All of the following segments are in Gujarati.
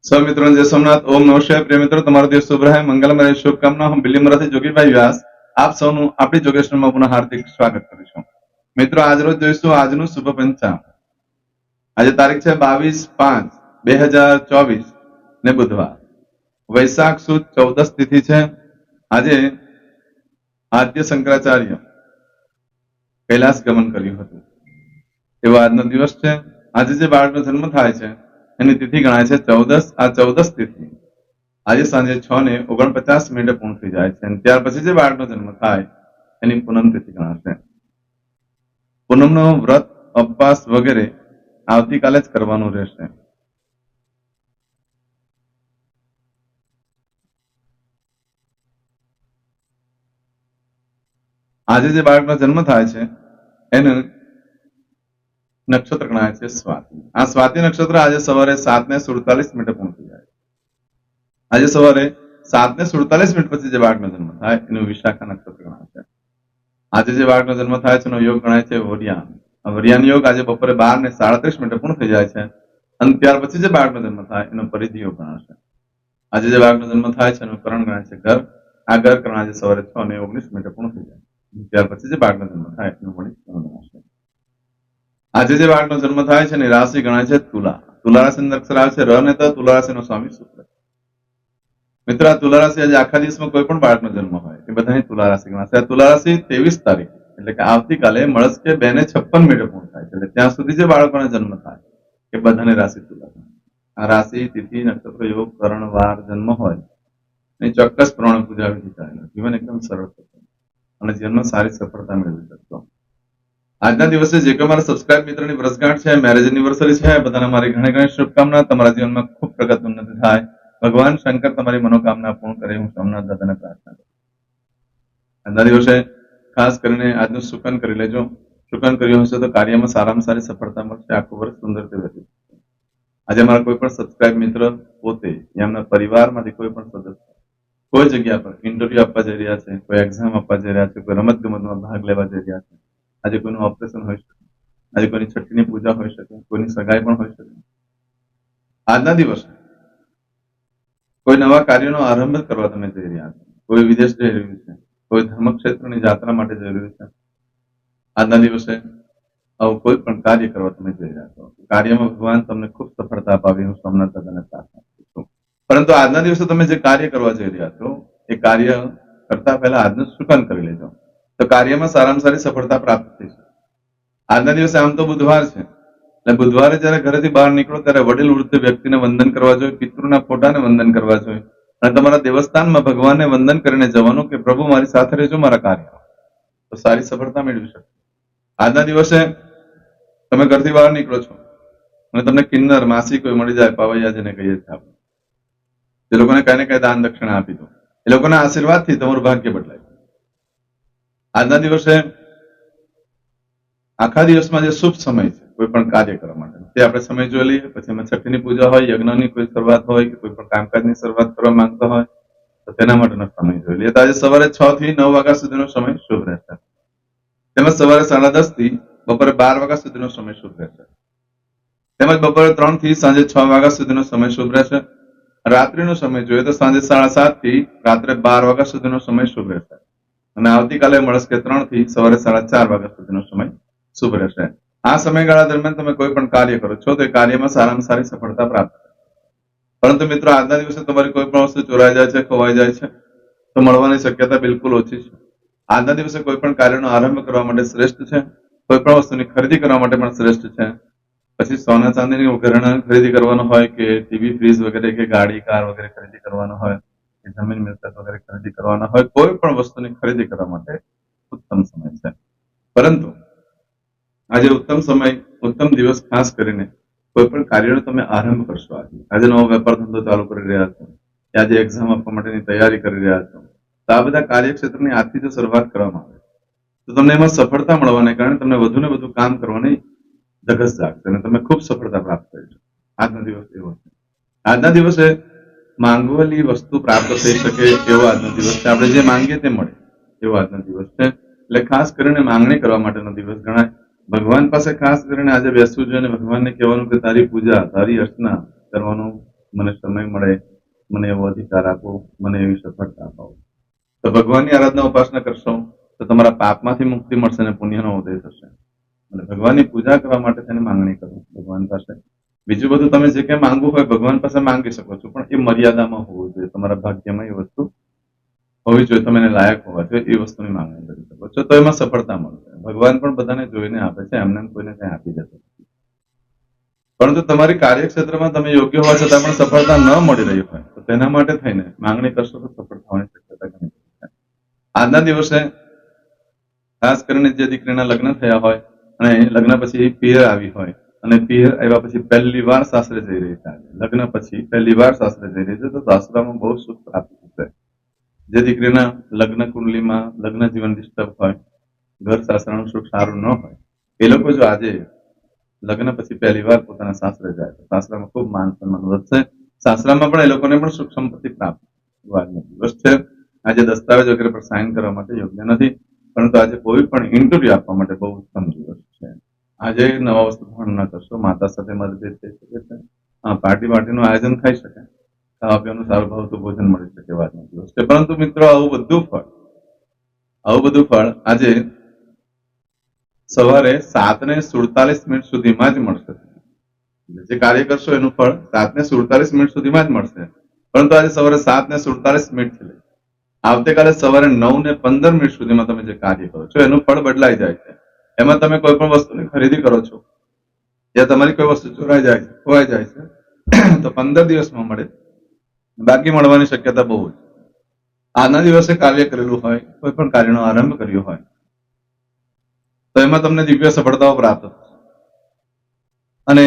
सब मित्रों जय सोमनाथ ओम नमः शिवाय प्रिय मित्रों તમારો દિવસ શુભ રહે મંગલમય શુભકામના હું બિલીમરાથી જોગીભાઈ વ્યાસ આપ સૌનું આપણી જોગેશનમાં પુનઃ હાર્દિક સ્વાગત કરું છું મિત્રો આજ રોજ જોઈશું આજનું શુભ પંચાંગ આજે તારીખ છે 22/5/2024 ને બુધવાર વૈશાખ સુદ 14 તિથિ છે આજે આદ્ય શંકરાચાર્ય કૈલાસ ગમન કર્યું હતું એવો આજનો દિવસ છે આજે જે બાળકનો જન્મ થાય છે એની તિથિ ગણાય છે 14 આ 14 તિથિ આજે સાંજે 6:49 પૂર્ણ થઈ જાય છે અને ત્યાર પછી જે બાળકનો જન્મ થાય એની પૂનમ તિથિ ગણાશે પૂનમનો વ્રત ઉપવાસ વગેરે આવતીકાલે જ કરવાનું રહેશે આજે જે બાળકનો જન્મ થાય છે એનું નક્ષત્ર ગણાય છે સ્વાતિ આ સ્વાતિ નક્ષત્ર આજે સવારે 7:47 પૂર્ણ થઈ જાય આજે સવારે 7:47 પછી જે બાળકનો જન્મ થાય એનું વિશાખા નક્ષત્ર ગણાય છે આજે જે બાળકનો જન્મ થાય છે એનો યોગ ગણાય છે વરિયાન વરિયાન યોગ આજે બપોરે 12:37 પૂર્ણ થઈ જાય છે અને ત્યાર પછી જે બાળકનો જન્મ થાય એનો પરિધિ યોગ ગણાશે આજે જે બાળકનો જન્મ થાય છે એનું કરણ ગણાય છે ઘર આ ઘર કરણ આજે સવારે 6:19 પૂર્ણ થઈ જાય ત્યાર પછી જે બાળકનો જન્મ થાય એનું વણિક ગણાશે આજે જે બાળકનો જન્મ થાય છે એની રાશિ ગણાય છે તુલા તુલા રાશિનો અક્ષર આવે છે ર ને ત તુલા રાશિનો સ્વામી શુક્ર મિત્ર આ તુલા રાશિ આજે આખા દિવસમાં કોઈ પણ બાળકનો જન્મ હોય એ બધાની તુલા રાશિ ગણાશે આ તુલા રાશિ 23 તારીખ એટલે કે આવતીકાલે મળસ્કે 2:56 પૂર્ણ થાય છે એટલે ત્યાં સુધી જે બાળકોનો જન્મ થાય એ બધાની રાશિ તુલા આ રાશિ તિથિ નક્ષત્ર યોગ કરણ વાર જન્મ હોય એની ચોક્કસ પ્રમાણે પૂજા વિધિ કરેલો જીવન એકદમ સરળ થશે અને જીવનમાં સારી સફળતા મેળવી શકશો આજના દિવસે જે કોઈ મારા સબસ્ક્રાઇબ મિત્રોની વર્ષગાંઠ છે મેરેજ એનિવર્સરી છે બધાને મારી ઘણી ઘણી શુભકામના તમારા જીવનમાં ખૂબ પ્રગતિ ઉન્નતિ થાય ભગવાન શંકર તમારી મનોકામના પૂર્ણ કરે હું સોમનાથ દાદાને પ્રાર્થના કરું આજના દિવસે ખાસ કરીને આજનું શુકન કરી લેજો શુકન કર્યું હશે તો કાર્યમાં સારામાં સારી સફળતા મળશે આખું વર્ષ સુંદર રીતે વ્યતીત થશે આજે મારા કોઈ પણ સબસ્ક્રાઇબ મિત્ર પોતે એમના પરિવારમાંથી કોઈ પણ સદસ્ય કોઈ જગ્યા પર ઇન્ટરવ્યુ આપવા જઈ રહ્યા છે કોઈ એક્ઝામ આપવા જઈ રહ્યા છે કોઈ રમત ગમતમાં ભાગ લેવા જઈ રહ્યા છે આજે કોઈનું ઓપરેશન હોઈ શકે આજે કોઈની છઠ્ઠીની પૂજા હોઈ શકે કોઈની સગાઈ પણ હોઈ શકે આજના દિવસે કોઈ નવા કાર્યનો આરંભ કરવા તમે જઈ રહ્યા છો કોઈ વિદેશ જઈ રહ્યું છે કોઈ ધર્મક્ષેત્રની યાત્રા માટે જઈ રહ્યું છે આજના દિવસે આવું કોઈ પણ કાર્ય કરવા તમે જઈ રહ્યા છો કાર્યમાં ભગવાન તમને ખૂબ સફળતા અપાવી હું સોમનાથ દાદાને પ્રાર્થના કરું છું પરંતુ આજના દિવસે તમે જે કાર્ય કરવા જઈ રહ્યા છો એ કાર્ય કરતા પહેલા આજનું શુકન કરી લેજો તો કાર્યમાં સારામાં સારી સફળતા પ્રાપ્ત થઈ છે આજના દિવસે આમ તો બુધવાર છે એટલે બુધવારે જયારે ઘરેથી બહાર નીકળો ત્યારે વડીલ વૃદ્ધ વ્યક્તિને વંદન કરવા જોઈએ પિતૃના ફોટાને વંદન કરવા જોઈએ અને તમારા દેવસ્થાનમાં ભગવાનને વંદન કરીને જવાનું કે પ્રભુ મારી સાથે રહેજો મારા કાર્ય તો સારી સફળતા મેળવી શકશો આજના દિવસે તમે ઘરથી બહાર નીકળો છો અને તમને કિન્નર માસી કોઈ મળી જાય પાવૈયા જેને કહીએ છીએ આપણે જે લોકોને કઈ ને કઈ દાન દક્ષિણા આપી દો એ લોકોના આશીર્વાદથી તમારું ભાગ્ય બદલાય આજના દિવસે આખા દિવસમાં જે શુભ સમય છે કોઈ પણ કાર્ય કરવા માટે તે આપણે સમય જોઈ લઈએ પછી એમાં છઠ્ઠીની પૂજા હોય યજ્ઞની કોઈ શરૂઆત હોય કે કોઈ પણ કામકાજની શરૂઆત કરવા માંગતો હોય તો તેના માટેનો સમય જોઈ લઈએ તો આજે સવારે 6 થી 9 વાગ્યા સુધીનો સમય શુભ રહેશે તેમજ સવારે 10:30 થી બપોરે 12 વાગ્યા સુધીનો સમય શુભ રહેશે તેમજ બપોરે 3 થી સાંજે 6 વાગ્યા સુધીનો સમય શુભ રહેશે રાત્રિનો સમય જોઈએ તો સાંજે 7:30 થી રાત્રે 12 વાગ્યા સુધીનો સમય શુભ રહેશે અને આવતીકાલે મળસ્કે 3 થી સવારે 4:30 વાગ્યા સુધીનો સમય શુભ રહેશે આ સમયગાળા દરમિયાન તમે કોઈ પણ કાર્ય કરો છો તો એ કાર્યમાં સારામાં સારી સફળતા પ્રાપ્ત થશે પરંતુ મિત્રો આજના દિવસે તમારી કોઈ પણ વસ્તુ ચોરાઈ જાય છે ખોવાઈ જાય છે તો મળવાની શક્યતા બિલકુલ ઓછી છે આજના દિવસે કોઈ પણ કાર્યનો આરંભ કરવા માટે શ્રેષ્ઠ છે કોઈ પણ વસ્તુની ખરીદી કરવા માટે પણ શ્રેષ્ઠ છે પછી સોના ચાંદીની ઘરેણા ખરીદી કરવાનો હોય કે ટીવી ફ્રીજ વગેરે કે ગાડી કાર વગેરે ખરીદી કરવાનો હોય કે જમીન મિલકત વગેરે ખરીદી કરવાના હોય કોઈ પણ વસ્તુની ખરીદી કરવા માટે ઉત્તમ સમય છે પરંતુ આજે ઉત્તમ સમય ઉત્તમ દિવસ ખાસ કરીને કોઈ પણ કાર્યનો તમે આરંભ કરશો આજે નવો વેપાર ધંધો ચાલુ કરી રહ્યા છો કે આજે એક્ઝામ આપવા માટેની તૈયારી કરી રહ્યા છો તો આ બધા કાર્યક્ષેત્રની આજથી જો શરૂઆત કરવામાં આવે તો તમને એમાં સફળતા મળવાને કારણે તમને વધુ ને વધુ કામ કરવાની ધગસ જાગશે અને તમે ખૂબ સફળતા પ્રાપ્ત કરીશો આજનો દિવસ એવો છે આજના દિવસે માંગવેલી વસ્તુ પ્રાપ્ત થઈ શકે એવો આજનો દિવસ છે આપણે જે માંગીએ તે મળે એવો આજનો દિવસ છે એટલે ખાસ કરીને માંગણી કરવા માટેનો દિવસ ગણાય ભગવાન પાસે ખાસ કરીને આજે બેસવું જોઈએ અને ભગવાનને કહેવાનું કે તારી પૂજા તારી અર્ચના કરવાનું મને સમય મળે, મને એવો અધિકાર આપો, મને એવી સફળતા અપાવો. તો ભગવાનની આરાધના ઉપાસના કરશો તો તમારા પાપમાંથી મુક્તિ મળશે અને પુણ્યનો ઉદય થશે. અને ભગવાનની પૂજા કરવા માટે તેની માંગણી કરો ભગવાન પાસે. બીજું બધું તમે જે કંઈ માંગવું હોય ભગવાન પાસે માંગી શકો છો, પણ એ મર્યાદામાં હોવું જોઈએ. તમારા ભાગ્યમાં એ વસ્તુ હોવી જોઈએ, તમે એને લાયક હોવા જોઈએ એ વસ્તુની માંગણી કરી શકો છો, તો એમાં સફળતા મળશે. ભગવાન પણ બધાને જોઈને આપે છે, એમને કોઈને કંઈ આપી જતો નથી. પરંતુ તમારી કાર્યક્ષેત્રમાં તમે યોગ્ય હોવા છતાં પણ સફળતા ન મળી રહી હોય તો તેના માટે થઈને માંગણી કરશો તો સફળ થવાની શક્યતા ઘણી છે. આજના દિવસે ખાસ કરીને જે દીકરીના લગ્ન થયા હોય અને લગ્ન પછી પિયર આવી હોય અને પિયર આવ્યા પછી પહેલી વાર સાસરે જઈ રહી છે, લગ્ન પછી પહેલી વાર સાસરે જઈ રહી છે, તો સાસરામાં બહુ સુખ પ્રાપ્ત થશે. જે દીકરીના લગ્ન કુંડલીમાં લગ્ન જીવન ડિસ્ટર્બ હોય, ઘર સાસરાનું સુખ સારું ન હોય, એ લોકો જો આજે લગ્ન પછી પહેલી વાર પોતાના સાસરે જાય તો સાસરામાં ખૂબ માન સન્માન વધશે. સાસરામાં પણ એ લોકોને પણ સુખ સંપત્તિ પ્રાપ્ત આજનો દિવસ છે. આજે દસ્તાવેજ વગેરે પર સાઇન કરવા માટે યોગ્ય નથી, પરંતુ આજે કોઈ પણ ઇન્ટરવ્યુ આપવા માટે બહુ ઉત્તમ દિવસ છે. આજે નવા વસ્તુ ધારણ ન કરશો, માતા સાથે મતભેદ થઈ શકે છે, પાર્ટીનું આયોજન થઈ શકે, ખાવા પીવાનું સારું ભાવતું ભોજન મળી શકે આજનો દિવસ છે. પરંતુ મિત્રો આવું બધું ફળ આજે સવારે 7:47 સુધીમાં જ મળશે. જે કાર્ય કરશો એનું ફળ 7:47 સુધીમાં જ મળશે. પરંતુ આજે સવારે 7:47 થી લઈ આવતીકાલે સવારે 9:15 સુધીમાં તમે જે કાર્ય કરો છો એનું ફળ બદલાઈ જાય છે. એમાં તમે કોઈ પણ વસ્તુની ખરીદી કરો છો યા તમારી કોઈ વસ્તુ ચોરાઈ જાય છે, ખોવાઈ જાય છે, તો 15 દિવસમાં મળે, બાકી મળવાની શક્યતા બહુ છે. આજના દિવસે કાર્ય કરેલું હોય, કોઈ પણ કાર્યનો આરંભ કર્યો હોય તો એમાં તમને દિવ્ય સફળતાઓ પ્રાપ્ત થશે. અને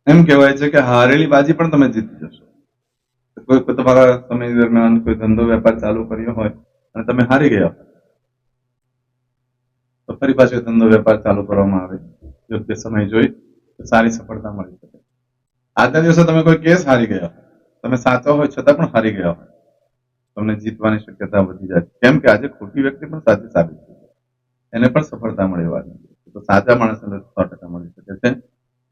એમ કહેવાય છે કે હારેલી બાજી પણ તમે જીતી જશો. કોઈ તમારા સમય દરમિયાન કોઈ ધંધો વેપાર ચાલુ કર્યો હોય અને તમે હારી ગયા હોય તો ફરી પાછો ધંધો વેપાર ચાલુ કરવામાં આવે, યોગ્ય સમય જોઈ સારી સફળતા મળી શકે. આજના દિવસે તમે કોઈ કેસ હારી ગયા હોય, તમે સાચા હોય છતાં પણ હારી ગયા હોય, તમને જીતવાની શક્યતા વધી જાય. કેમ કે આજે ખોટી વ્યક્તિ પણ સાચી સાબિત થઈ જાય, એને પણ સફળતા મળે વાત નથી. તો સાચા માણસને 100% મળી શકે છે.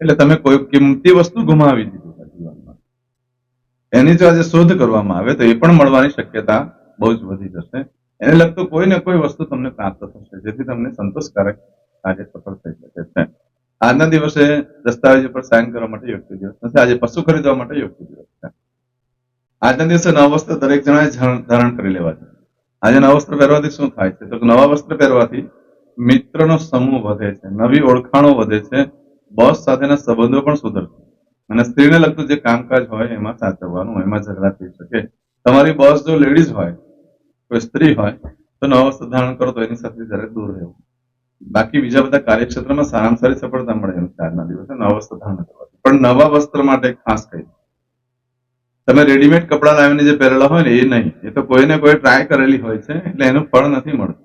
એટલે તમે કોઈ કિંમતી વસ્તુ ગુમાવી દીધું જીવનમાં, એની જો આજે શોધ કરવામાં આવે તો એ પણ મળવાની શક્યતા બહુ જ વધી જશે. એને લગતું કોઈ ને કોઈ વસ્તુ તમને પ્રાપ્ત થશે, જેથી તમને સંતોષકારક કાર્ય સફળ થઈ શકે છે. આજના દિવસે દસ્તાવેજ પર સાઇન કરવા માટે યોગ્ય દિવસ નથી. આજે પશુ ખરીદવા માટે યોગ્ય દિવસ છે. આજના દિવસે નવા વસ્ત્ર દરેક જણાએ ધારણ કરી લેવા છે. આજે નવા વસ્ત્ર પહેરવાથી શું થાય છે? તો નવા વસ્ત્ર પહેરવાથી મિત્રનો સમૂહ વધે છે, નવી ઓળખાણો વધે છે, બોસ સાથેના સંબંધો પણ સુધરશે અને સ્ત્રીને લગતું જે કામકાજ હોય એમાં સાચવવાનું, એમાં ઝઘડા થઈ શકે. તમારી બોસ જો લેડીઝ હોય, કોઈ સ્ત્રી હોય તો નવા વસ્ત્ર ધારણ કરો તો એની સાથે જયારે દૂર રહેવું. બાકી બીજા બધા કાર્યક્ષેત્રમાં સારામાં સારી સફળતા મળે એમ છે આજના દિવસે નવા વસ્ત્ર ધારણ કરવાથી. પણ નવા વસ્ત્ર માટે ખાસ કહી, તમે રેડીમેડ કપડાં લાવીને જે પહેરેલા હોય ને એ નહીં, એ તો કોઈને કોઈ ટ્રાય કરેલી હોય છે, એટલે એનું ફળ નથી મળતું.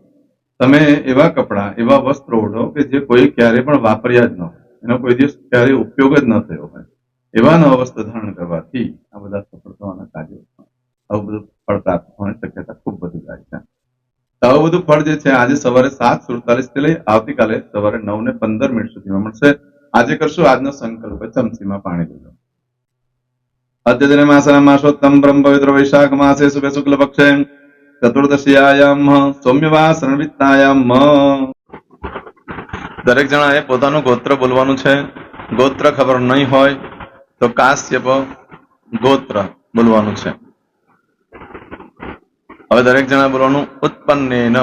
તમે એવા કપડાં, એવા વસ્ત્રો ઓઢો કે જે કોઈ ક્યારે પણ વાપર્યા જ ન હોય, એનો કોઈ દિવસ ક્યારે ઉપયોગ જ ન થયો હોય, એવા નવા વસ્ત્ર ધારણ કરવાથી આ બધા સફળતાઓના કાર્યો આવું બધું ફળ પ્રાપ્ત થવાની શક્યતા ખૂબ વધી જાય છે. તો આવું બધું ફળ જે છે આજે સવારે 7:47 થી લઈ આવતીકાલે સવારે 9:15 સુધીમાં મળશે. આજે કરશું આજનો સંકલ્પ, ચમચીમાં પાણી લેજો. અદ્યતને માસના માસોત્તમ બ્રહ્મ પવિત્ર વૈશાખ માસે શુભે શુક્લ પક્ષે ચતુર્દશીયાયામ સૌમ્યવાસન વિત્તાયામ. દરેક જણાએ પોતાનું ગોત્ર બોલવાનું છે. ગોત્ર ખબર નહીં હોય તો કાશ્યપ ગોત્ર બોલવાનું છે. હવે દરેક જણા બોલવાનું ઉત્પન્નેન,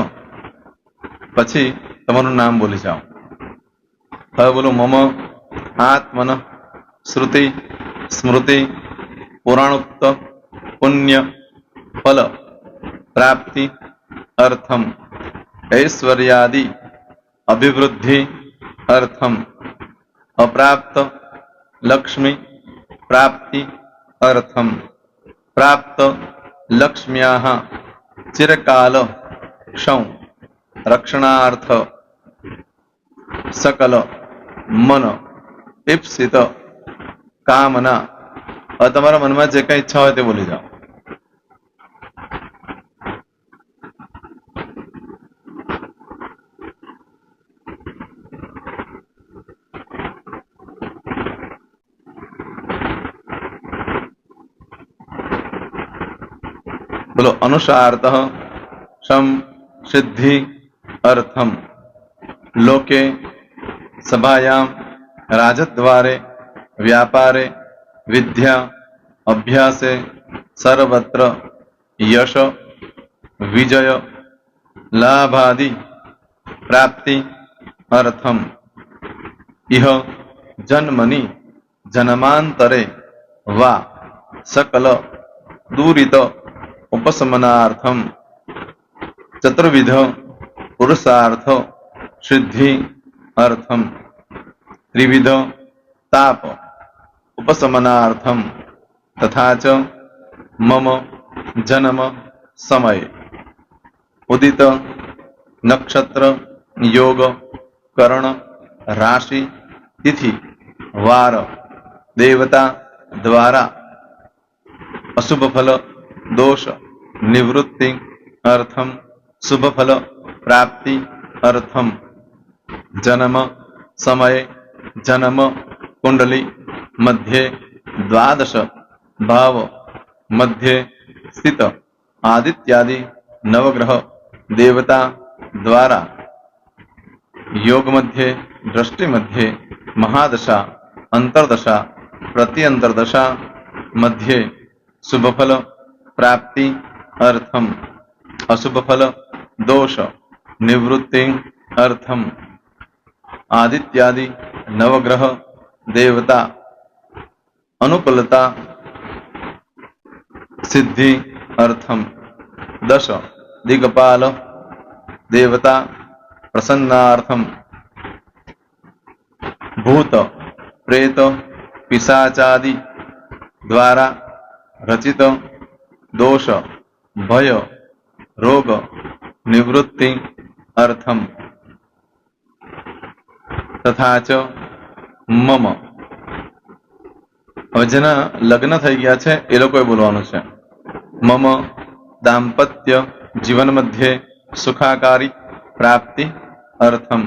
પછી તમારું નામ બોલી જાઓ. હવે બોલો મમ આત્મન શ્રુતિ સ્મૃતિ પુરાણોક્ત પુણ્ય ફલ પ્રાપ્તિ અર્થમ ઐશ્વર્યાદિ અભિવૃદ્ધિ અર્થમ અપ્રાપ્ત લક્ષ્મી પ્રાપ્તિ અર્થમ પ્રાપ્ત લક્ષ્મ્યાઃ ચિરકાલ ક્ષૌ રક્ષણાર્થ સકલ મન ઈપ્સિત કામના. હવે તમારા મનમાં જે કઈ ઈચ્છા હોય તે બોલી જાઓ. बोलो अनुसार्थ सम सिद्धि अर्थम लोके सभायां राजद्वारे व्यापारे विद्या अभ्यासे सर्वत्र यश विजय लाभादि प्राप्ति अर्थम इह जन्मनि जन्मांतरे वा सकल दूरित उपशमनार्थम चतुर्विध पुरुषार्थ सिद्धि अर्थम त्रिविध ताप उपशमनार्थम तथा च मम जन्म समय उदित नक्षत्र योग करण राशि तिथि वार देवता द्वारा अशुभ फल दोष निवृत्ति अर्थम शुभ फल प्राप्ति अर्थम जन्म समय जन्म कुंडली मध्ये द्वादश भाव मध्ये स्थित आदित्यादि नवग्रह देवता द्वारा योग मध्ये दृष्टि मध्ये महादशा अंतरदशा प्रत्यंतरदशा मध्ये शुभ फल प्राप्ति अर्थम अशुभ फल दोष निवृत्ति अर्थम आदित्यादि नवग्रह देवता अनुकूलता सिद्धि अर्थम दश दिगपाल देवता प्रसन्नार्थम भूत प्रेत पिशाचादि द्वारा रचित दोष भय रोग निवृत्ति अर्थम तथा च मम હવે જેના લગ્ન થઈ ગયા છે એ લોકોએ બોલવાનું છે મમ દાંપત્ય જીવન મધ્યે સુખાકારી પ્રાપ્તિ અર્થમ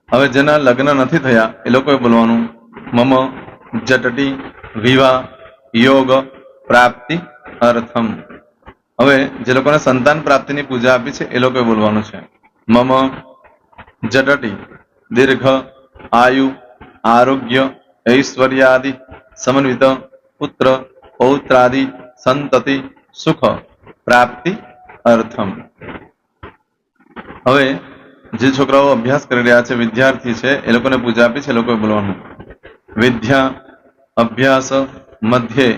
હવે જેના લગ્ન નથી થયા એ લોકોએ બોલવાનું મમ જટટી વિવાહ યોગ પ્રાપ્તિ અર્થમ હવે જે લોકોને સંતાન પ્રાપ્તિની પૂજા આપી છે એ લોકોએ બોલવાનું છે મમ જટટી દીર્ઘ આયુ આરોગ્ય ऐश्वर्यादि समन्वित पुत्र पौत्रादि संतति सुख प्राप्ति अर्थम હવે જે છોકરાઓ અભ્યાસ કરી રહ્યા છે વિદ્યાર્થી છે એ લોકોને પૂજા આપી છે એ લોકોએ બોલવાનું વિદ્યા અભ્યાસ મધ્યે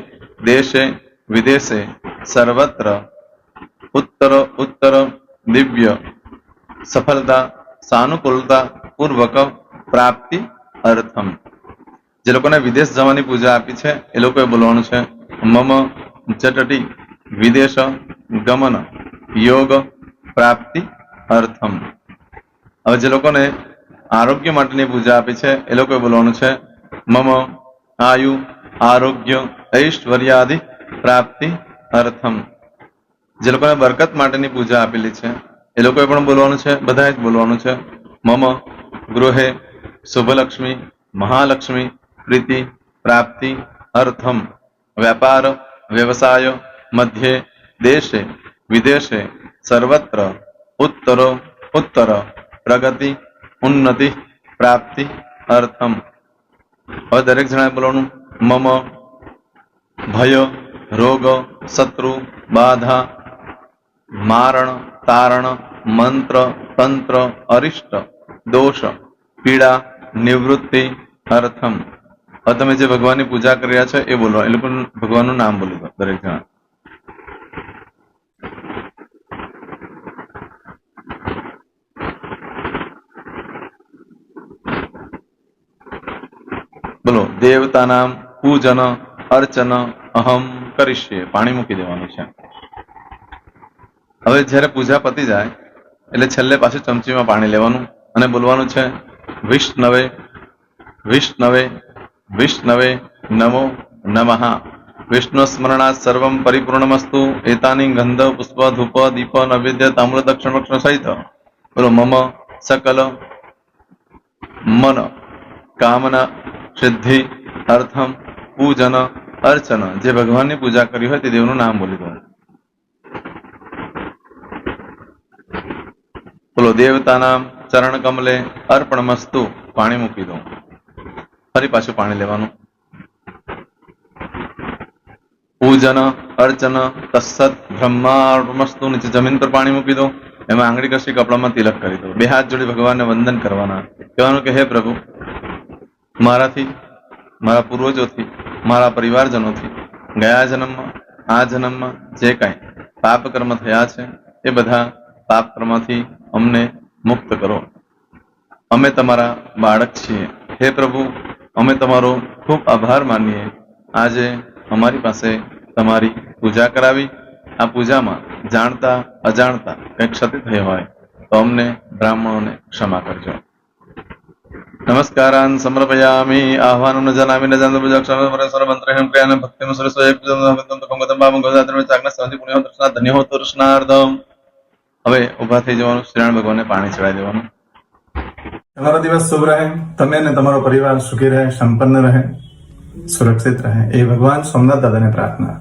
દેશે વિદેશે સર્વત્ર उत्तर उत्तर दिव्य सफलता सानुकूलता पूर्वक प्राप्ति अर्थम જે લોકોને વિદેશ જવાની પૂજા આપી છે એ લોકોએ બોલવાનું છે મમ જટટી વિદેશ ગમન યોગ પ્રાપ્તિ અર્થમ હવે જે લોકોને આરોગ્ય માટેની પૂજા આપી છે એ લોકોએ બોલવાનું છે મમ આયુ આરોગ્ય ઐશ્વર્યાદિ પ્રાપ્તિ અર્થમ જે લોકોને બરકત માટેની પૂજા આપેલી છે એ લોકોએ પણ બોલવાનું છે બધાએ જ બોલવાનું છે મમ ગૃહે શુભલક્ષ્મી મહાલક્ષ્મી प्रीति प्राप्ति अर्थम व्यापार व्यवसाय मध्य देशे विदेशे सर्वत्र उत्तर उत्तर प्रगति उन्नति प्राप्ति अर्थम और दरेक जणाए बोलવાનું मम भय रोग शत्रु बाधा मारण तारण मंत्र तंत्र अरिष्ट दोष पीड़ा निवृत्ति अर्थम હવે તમે જે ભગવાનની પૂજા કરી રહ્યા છો એ બોલો એ લોકો ભગવાનનું નામ બોલી દો દરેક જણા બોલો દેવતાનામ પૂજન અર્ચન અહમ કરીશ્યે પાણી મૂકી દેવાનું છે હવે જ્યારે પૂજા પતી જાય એટલે છેલ્લે પાછું ચમચીમાં પાણી લેવાનું અને બોલવાનું છે વિષ્ણવે વિષ્ણવે विष्णवे नमो नमः विष्णु स्मरणात् सर्वं परिपूर्णमस्तु एतानि गंध पुष्प धूप दीप नैवेद्य ताम्र दक्षिण भक्षण सहित बोलो मम सकल मन कामना सिद्धि अर्थम पूजन अर्चन जे भगवान ની પૂજા કરી હોય તે દેવનું નામ બોલી દો બોલો દેવતાના ચરણ કમલે અર્પણમસ્તુ, પાણી મૂકી દો. ફરી પાછું પાણી લેવાનું. પૂજન અર્ચન તત્સત બ્રહ્માર્પણમસ્તુ, નીચે જમીન પર પાણી મૂકી દો. એમાં આંગળી કસી કપડામાં તિલક કરી દો. બે હાથ જોડી ભગવાનને વંદન કરવાના. કહેવાનું કે હે પ્રભુ, મારાથી, મારા પૂર્વજોથી, મારા પરિવારજનોથી ગયા જન્મમાં, આ જન્મમાં જે કાંઈ પાપ કર્મ થયા છે એ બધા પાપ કર્મથી અમને મુક્ત કરો. અમે તમારા બાળક છીએ. હે પ્રભુ, અમે તમારો ખૂબ આભાર માનીએ. આજે અમારી પાસે તમારી પૂજા કરાવી. આ પૂજામાં જાણતા અજાણતા કંઈ ક્ષતિ થઈ હોય તો અમને બ્રાહ્મણોને ક્ષમા કરજો. નમસ્કારાન સમર્પયામિ. આહ્વાનમ ન જાનામિ ન જાનતો પૂજાક્ષર મંત્રેણ ક્રિયાને ભક્તિમ ધન્ય હો તૃષ્ણાર્ધમ. હવે ઉભા થઈ જવાનું. શ્રીનારાયણ ભગવાનને પાણી ચડાવી દેવાનું. તમારો દિવસ શુભ રહે. તમે અને તમારો પરિવાર સુખી રહે, સંપન્ન રહે, સુરક્ષિત રહે એ ભગવાન સોમનાથ દાદાને પ્રાર્થના.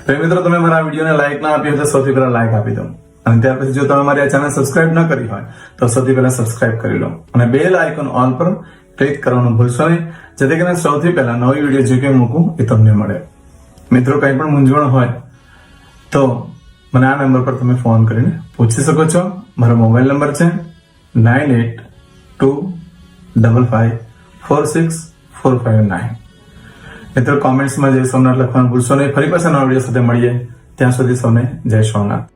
તો મિત્રો, તમે મારા વિડીયોને લાઈક ના આપી હોય તો સૌથી પહેલા લાઈક આપી દો. અને ત્યાર પછી જો તમે મારી આ ચેનલ સબસ્ક્રાઇબ ન કરી હોય તો સૌથી પહેલા સબસ્ક્રાઇબ કરી લો અને બેલ આઇકોન ઓલ પર ક્લિક કરવાનું ભૂલશો નહીં, જેથી કરીને સૌથી પહેલા નવી વિડીયો જે કંઈ મૂકું એ તમને મળે. મિત્રો, કંઈ પણ મૂંઝવણ હોય તો મને આ નંબર પર તમે ફોન કરીને પૂછી શકો છો. મારો મોબાઈલ નંબર છે 9825546459. મિત્રો, કોમેન્ટ્સમાં જય સોમનાથ લખવાનું ભૂલશો નહીં. ફરી પાછા નવા વિડીયો સાથે મળીએ. ત્યાં સુધી સૌને જય સોમનાથ.